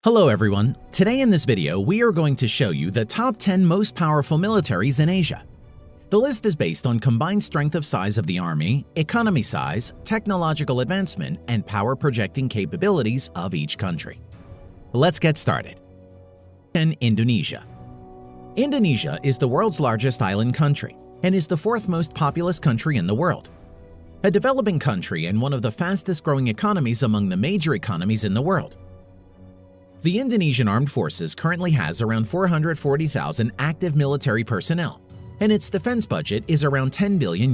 Hello everyone. Today in this video, we are going to show you the top 10 most powerful militaries in Asia. The list is based on combined strength of size of the army, economy size, technological advancement, and power projecting capabilities of each country. Let's get started. 10. Indonesia. Indonesia is the world's largest island country and is the fourth most populous country in the world. A developing country and one of the fastest growing economies among the major economies in the world. The Indonesian Armed Forces currently has around 440,000 active military personnel, and its defense budget is around $10 billion.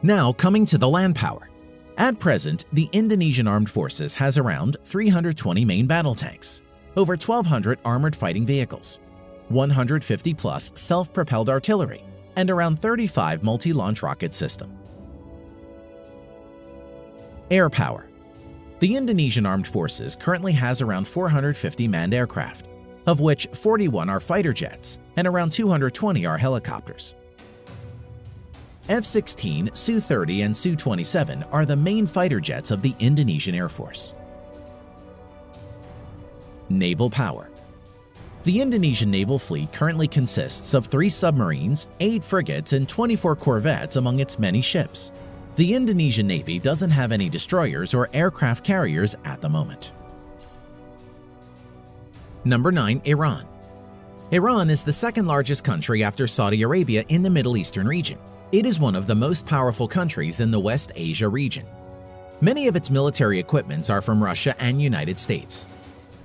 Now coming to the land power. At present, the Indonesian Armed Forces has around 320 main battle tanks, over 1,200 armored fighting vehicles, 150-plus self-propelled artillery, and around 35 multi-launch rocket systems. Air power. The Indonesian Armed Forces currently has around 450 manned aircraft, of which 41 are fighter jets and around 220 are helicopters. F-16, Su-30, and Su-27 are the main fighter jets of the Indonesian Air Force. Naval power. The Indonesian naval fleet currently consists of 3 submarines, 8 frigates, and 24 corvettes among its many ships. The Indonesian Navy doesn't have any destroyers or aircraft carriers at the moment. Number 9. Iran. Iran is the second largest country after Saudi Arabia in the Middle Eastern region. It is one of the most powerful countries in the West Asia region. Many of its military equipments are from Russia and United States.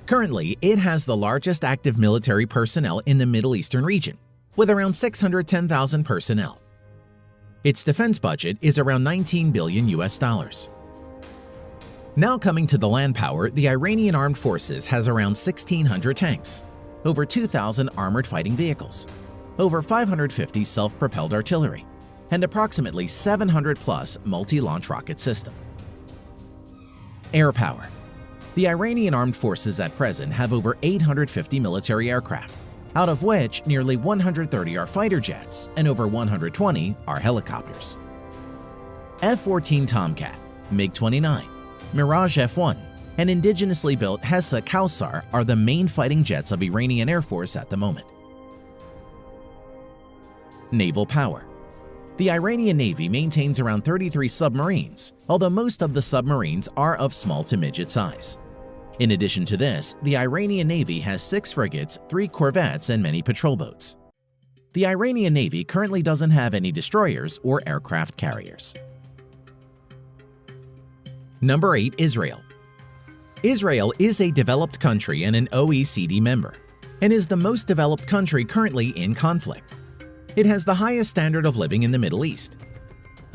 Currently, it has the largest active military personnel in the Middle Eastern region, with around 610,000 personnel. Its defense budget is around $19 billion. Now coming to the land power, the Iranian Armed Forces has around 1,600 tanks, over 2,000 armored fighting vehicles, over 550 self-propelled artillery, and approximately 700-plus multi-launch rocket system. Air power. The Iranian Armed Forces at present have over 850 military aircraft, out of which nearly 130 are fighter jets and over 120 are helicopters. F-14 Tomcat, MiG-29, Mirage F-1, and indigenously built Hessa Kausar are the main fighting jets of Iranian Air Force at the moment. Naval power. The Iranian Navy maintains around 33 submarines, although most of the submarines are of small to midget size. In addition to this, the Iranian Navy has 6 frigates, 3 corvettes, and many patrol boats. The Iranian Navy currently doesn't have any destroyers or aircraft carriers. Number 8. Israel. Israel is a developed country and an OECD member, and is the most developed country currently in conflict. It has the highest standard of living in the Middle East.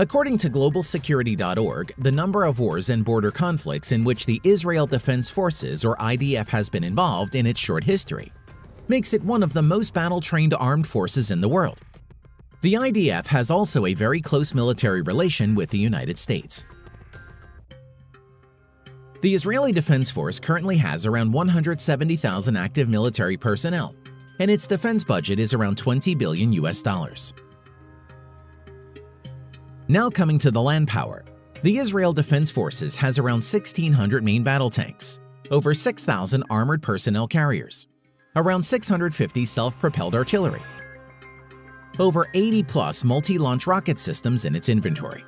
According to globalsecurity.org, the number of wars and border conflicts in which the Israel Defense Forces or IDF has been involved in its short history makes it one of the most battle-trained armed forces in the world. The IDF has also a very close military relation with the United States. The Israeli Defense Force currently has around 170,000 active military personnel, and its defense budget is around $20 billion. Now coming to the land power, the Israel Defense Forces has around 1,600 main battle tanks, over 6,000 armored personnel carriers, around 650 self-propelled artillery, over 80-plus multi-launch rocket systems in its inventory.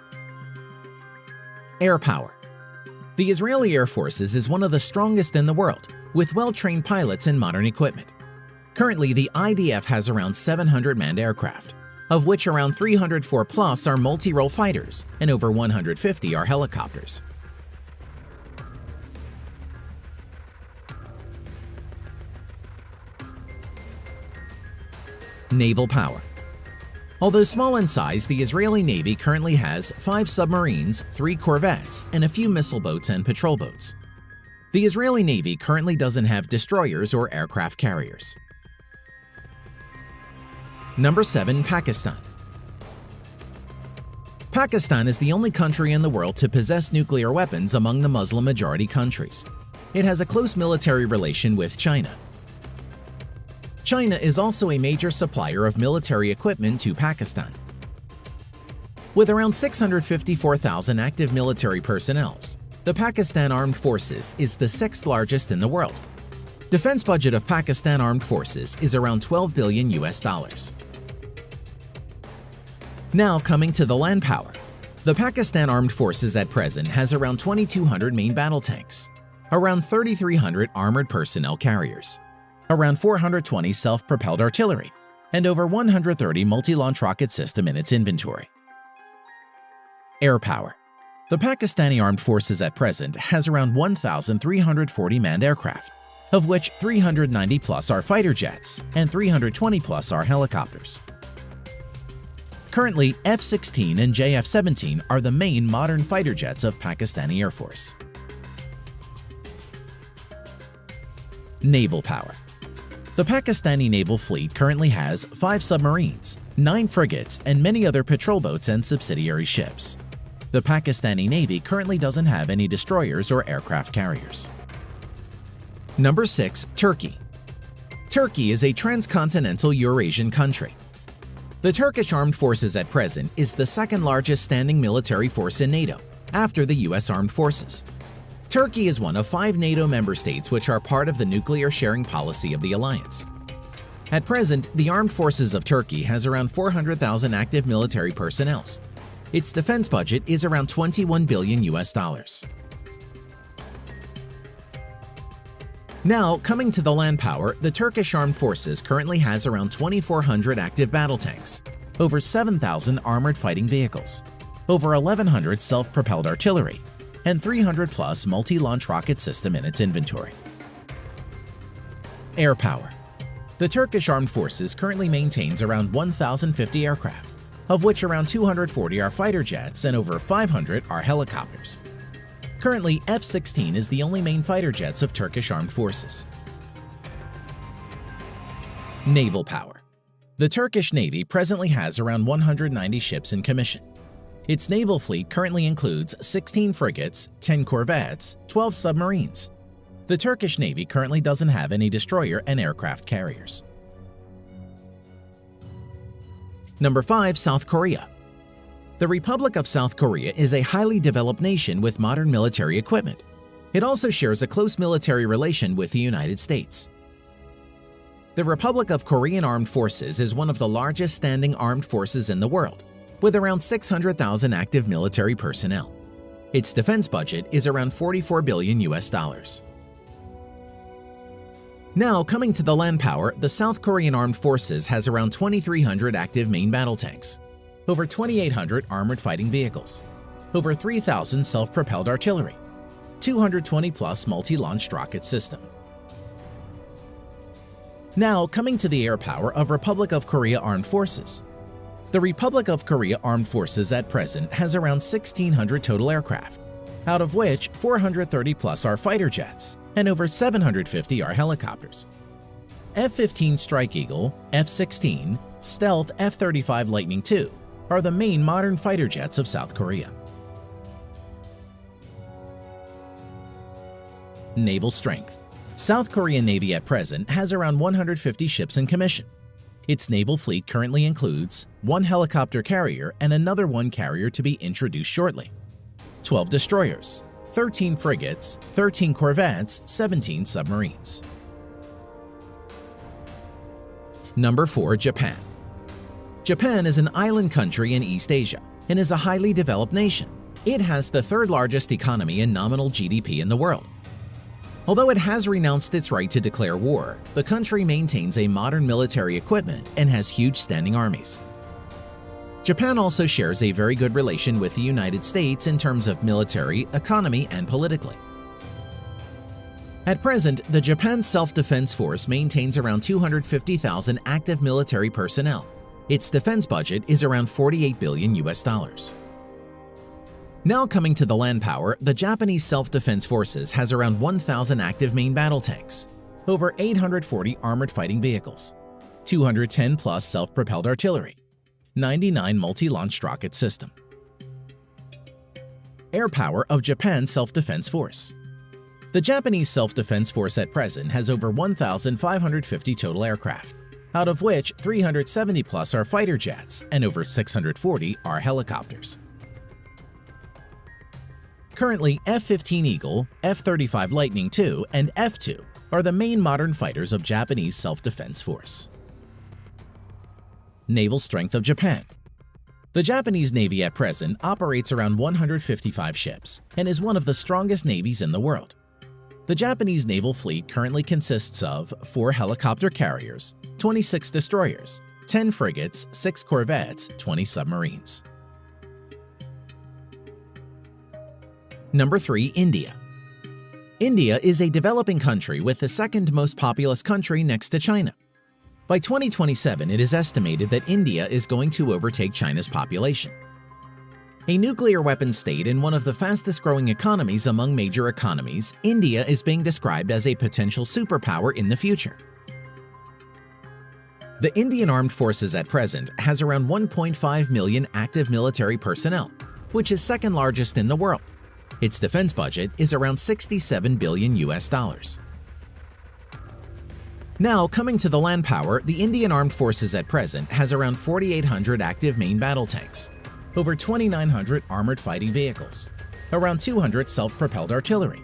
Air power. The Israeli Air Forces is one of the strongest in the world, with well-trained pilots and modern equipment. Currently, the IDF has around 700 manned aircraft, of which around 304-plus are multi-role fighters and over 150 are helicopters. Naval power. Although small in size, the Israeli Navy currently has 5 submarines, 3 corvettes, and a few missile boats and patrol boats. The Israeli Navy currently doesn't have destroyers or aircraft carriers. Number 7. Pakistan. Pakistan is the only country in the world to possess nuclear weapons among the Muslim-majority countries. It has a close military relation with China. China is also a major supplier of military equipment to Pakistan. With around 654,000 active military personnel, The Pakistan Armed Forces is the sixth largest in the world. Defense budget of Pakistan Armed Forces is around $12 billion. Now coming to the land power. The Pakistan Armed Forces at present has around 2,200 main battle tanks, around 3,300 armored personnel carriers, around 420 self-propelled artillery, and over 130 multi-launch rocket system in its inventory. Air power. The Pakistani Armed Forces at present has around 1,340 manned aircraft, of which 390 plus are fighter jets and 320 plus are helicopters. Currently, F-16 and JF-17 are the main modern fighter jets of Pakistani Air Force. Naval power. The Pakistani naval fleet currently has 5 submarines, 9 frigates, and many other patrol boats and subsidiary ships. The Pakistani Navy currently doesn't have any destroyers or aircraft carriers. Number 6. Turkey. Turkey is a transcontinental Eurasian country. The Turkish Armed Forces at present is the second largest standing military force in NATO, after the US Armed Forces. Turkey is one of 5 NATO member states which are part of the nuclear sharing policy of the alliance. At present, the Armed Forces of Turkey has around 400,000 active military personnel. Its defense budget is around $21 billion. Now, coming to the land power, the Turkish Armed Forces currently has around 2,400 active battle tanks, over 7,000 armored fighting vehicles, over 1,100 self-propelled artillery, and 300 plus multi-launch rocket system in its inventory. Air power. The Turkish Armed Forces currently maintains around 1,050 aircraft, of which around 240 are fighter jets and over 500 are helicopters. Currently, F-16 is the only main fighter jets of Turkish Armed Forces. Naval power. The Turkish Navy presently has around 190 ships in commission. Its naval fleet currently includes 16 frigates, 10 corvettes, 12 submarines. The Turkish Navy currently doesn't have any destroyer and aircraft carriers. Number 5. South Korea. The Republic of South Korea is a highly developed nation with modern military equipment. It also shares a close military relation with the United States. The Republic of Korean Armed Forces is one of the largest standing armed forces in the world, with around 600,000 active military personnel. Its defense budget is around $44 billion. Now, coming to the land power, the South Korean Armed Forces has around 2,300 active main battle tanks, over 2,800 armored fighting vehicles, over 3,000 self-propelled artillery, 220 plus multi-launched rocket system. Now, coming to the air power of Republic of Korea Armed Forces. The Republic of Korea Armed Forces at present has around 1,600 total aircraft, out of which 430 plus are fighter jets and over 750 are helicopters. F-15 Strike Eagle, F-16, Stealth F-35 Lightning II are the main modern fighter jets of South Korea. Naval strength. South Korean Navy at present has around 150 ships in commission. Its naval fleet currently includes 1 helicopter carrier and another 1 carrier to be introduced shortly, 12 destroyers, 13 frigates, 13 corvettes, 17 submarines. Number 4. Japan. Japan is an island country in East Asia and is a highly developed nation. It has the 3rd largest economy and nominal GDP in the world. Although it has renounced its right to declare war, the country maintains a modern military equipment and has huge standing armies. Japan also shares a very good relation with the United States in terms of military, economy, and politically. At present, the Japan Self-Defense Force maintains around 250,000 active military personnel. Its defense budget is around $48 billion. Now coming to the land power, the Japanese Self-Defense Forces has around 1,000 active main battle tanks, over 840 armored fighting vehicles, 210 plus self-propelled artillery, 99 multi-launched rocket system. Air power of Japan Self-Defense Force. The Japanese Self-Defense Force at present has over 1,550 total aircraft, out of which 370 plus are fighter jets and over 640 are helicopters. Currently, F-15 Eagle, F-35 Lightning II, and F-2 are the main modern fighters of Japanese self-defense force. Naval strength of Japan. The Japanese Navy at present operates around 155 ships and is one of the strongest navies in the world. The Japanese naval fleet currently consists of 4 helicopter carriers, 26 destroyers, 10 frigates, 6 corvettes, 20 submarines. Number 3. India. India is a developing country with the second most populous country next to China. By 2027, it is estimated that India is going to overtake China's population. A nuclear weapons state and one of the fastest-growing economies among major economies, India is being described as a potential superpower in the future. The Indian Armed Forces at present has around 1.5 million active military personnel, which is second largest in the world. Its defense budget is around $67 billion. Now, coming to the land power, the Indian Armed Forces at present has around 4,800 active main battle tanks, over 2,900 armored fighting vehicles, around 200 self-propelled artillery,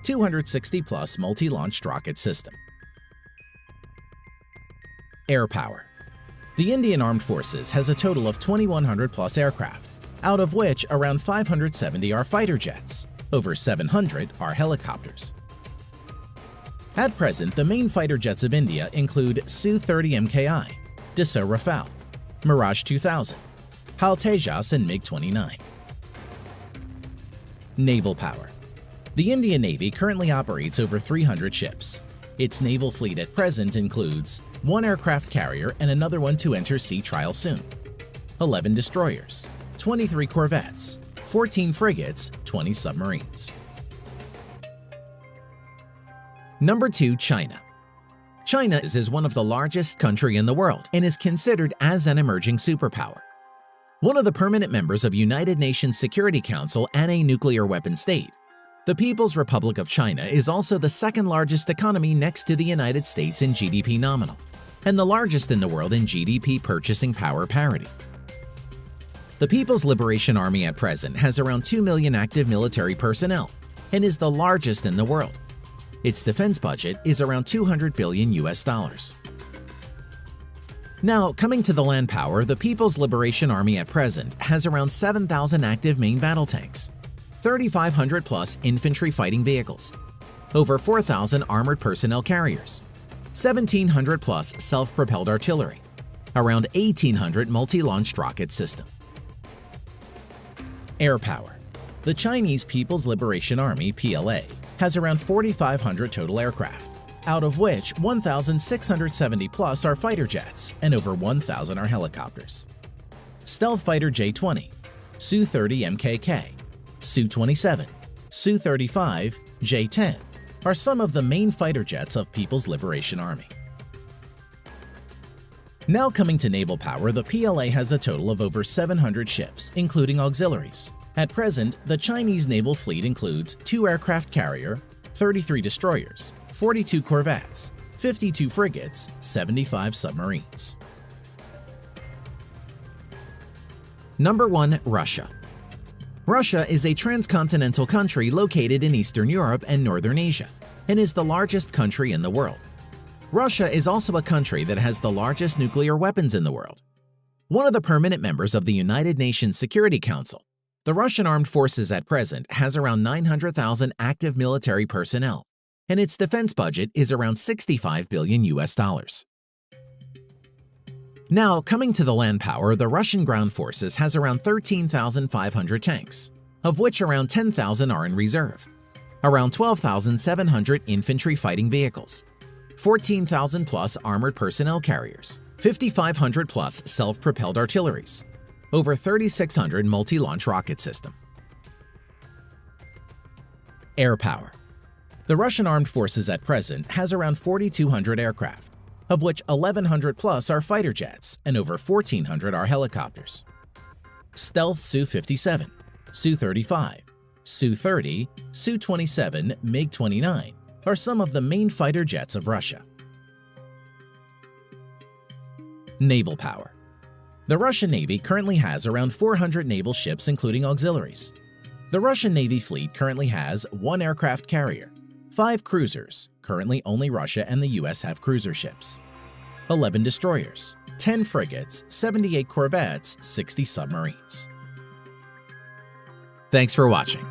260-plus multi-launched rocket system. Air power. The Indian Armed Forces has a total of 2,100-plus aircraft, out of which around 570 are fighter jets, over 700 are helicopters. At present, the main fighter jets of India include Su-30 MKI, Dassault Rafale, Mirage 2000, HAL Tejas, and MiG-29. Naval power. The Indian Navy currently operates over 300 ships. Its naval fleet at present includes 1 aircraft carrier and another one to enter sea trial soon, 11 destroyers, 23 corvettes, 14 frigates, 20 submarines. Number 2. China. China is one of the largest country in the world and is considered as an emerging superpower. One of the permanent members of United Nations Security Council and a nuclear weapon state, the People's Republic of China is also the second largest economy next to the United States in GDP nominal, and the largest in the world in GDP purchasing power parity. The People's Liberation Army at present has around 2 million active military personnel and is the largest in the world. Its defense budget is around $200 billion. Now, coming to the land power, the People's Liberation Army at present has around 7,000 active main battle tanks, 3,500-plus infantry fighting vehicles, over 4,000 armored personnel carriers, 1,700-plus self-propelled artillery, around 1,800 multi-launched rocket system. Air power. The Chinese People's Liberation Army (PLA) has around 4,500 total aircraft, out of which 1,670-plus are fighter jets and over 1,000 are helicopters. Stealth fighter J-20, Su-30 MKK, Su-27, Su-35, J-10 are some of the main fighter jets of People's Liberation Army. Now coming to naval power, the PLA has a total of over 700 ships, including auxiliaries. At present, the Chinese naval fleet includes 2 aircraft carrier, 33 destroyers, 42 corvettes, 52 frigates, 75 submarines. Number 1. Russia. Russia is a transcontinental country located in Eastern Europe and Northern Asia, and is the largest country in the world. Russia is also a country that has the largest nuclear weapons in the world. One of the permanent members of the United Nations Security Council, the Russian Armed Forces at present has around 900,000 active military personnel, and its defense budget is around $65 billion. Now, coming to the land power, the Russian ground forces has around 13,500 tanks, of which around 10,000 are in reserve, around 12,700 infantry fighting vehicles, 14,000-plus armored personnel carriers, 5,500-plus self-propelled artilleries, over 3,600 multi-launch rocket system. Air power. The Russian Armed Forces at present has around 4,200 aircraft, of which 1,100-plus are fighter jets and over 1,400 are helicopters. Stealth Su-57, Su-35, Su-30, Su-27, MiG-29 are some of the main fighter jets of Russia. Naval power. The Russian Navy currently has around 400 naval ships including auxiliaries. The Russian Navy fleet currently has 1 aircraft carrier, 5 cruisers, currently only Russia and the US have cruiser ships, 11 destroyers, 10 frigates, 78 corvettes, 60 submarines. Thanks for watching.